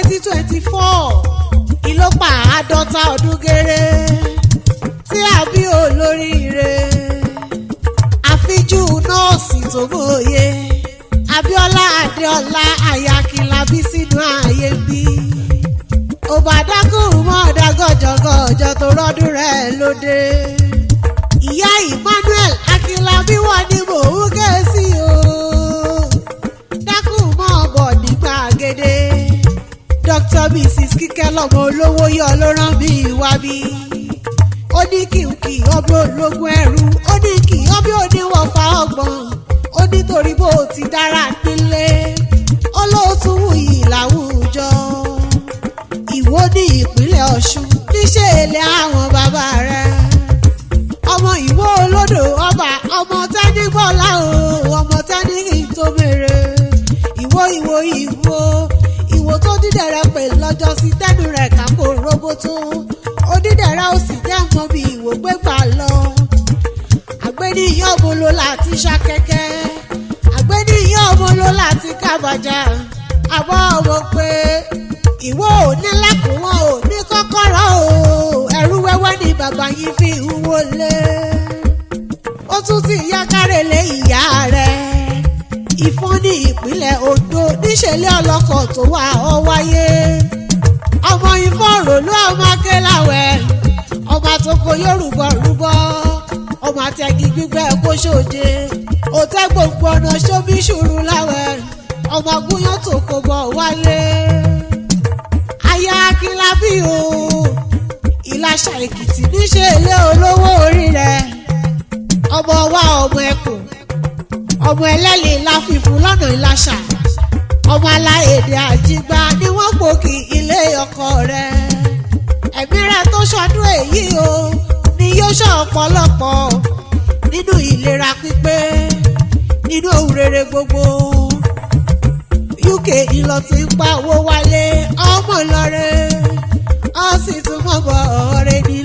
2024 ìlópa 50 ọdún géré tí àbí olóríire àfijú nọ́ọ̀sì tó mòye Abiola Adéọlá aya Akinlabi sínú ayé bí òbádákùn mọ́ọ̀dá gọ́jọ́gọ́jọ́ tó rọ́dún rẹ̀ lóde ìyá Emmanuel Akinlabi wà ní mò ń ké sí o dákùn mọ́ bọ̀ ní gbàgede Dr. Mrs. Kíkẹ́ lọ́mọ olówó yọ ló rán mi wá bí ó ní kìkì ọbẹ̀ ológun ẹrú ó ní kì ọbẹ̀ oníwọ̀fà ọgbọ̀n ó nítorí bó ti dára nílé olóòtún wuyì láwùjọ Ìwó ní ìpínlẹ̀ Ọ̀ṣun níṣẹ́ ilé àwọn bàbá rẹ̀ ọmọ Ìwó olódò ọba ọmọ tẹ́nígbọ́lá o ọmọ tẹ́ní tó mèrè Ìwó tó dídẹ̀rẹ̀ pè lọ́jọ́ sí tẹ́nu rẹ̀ kápò roboto ó dídẹ̀rẹ̀ ó sì jẹ́ mọ́ bí Ìwó gbégbá lọ àgbẹ̀nìyàn ọmọ ló láti ṣàkẹ́kẹ́ àgbẹ̀nìyàn ọmọ ló láti kábàjá àbọ̀ ọmọ pé Ìwó ò ní lẹ́kùn wọn ò ní kọ́kọ́rọ́ o ẹ̀rú wẹ́wẹ́ ni bàbá yìí fi ń wọlé ó tún ti yá kárẹ̀lẹ̀ ìyá rẹ̀ IFON ní ìpínlẹ̀ Ondo níṣẹ̀lẹ̀ ọlọ́kọ̀ tó wà ó wáyé ọmọ IFON ròlú ọmọ akẹ́láwẹ̀ ọmọ àtòkò Yorùbá rúbọ ọmọ àtẹ̀gì gbígbẹ́ kó ṣòde òtẹ́ gbogbo ọ̀nà ṣóbí ṣùrù láwẹ̀ ọmọ agúnyán tó kò bọ̀ wálé aya Akinlabi o ILASA-EKITI níṣẹ̀lẹ̀ olówó orí rẹ̀ ọmọ wa ọmọ ẹkùn ọmọ ẹlẹ́lẹ̀ láfífún lọ́nà Ìlàṣà ọmọ aláèdè àjìgbá ni wọ́n gbòkì ilé ọkọ rẹ̀ ẹ̀mí rẹ̀ tó ṣọdún èyí o ni yóò ṣe ọ̀pọ̀lọpọ̀ nínú ìlera pípé nínú ohun rere gbogbo UK ìlọ ti ń pa owó wálé ọmọ Ìlọrin ó sì tún mọ̀ bọ̀ ọ̀rẹ́ ní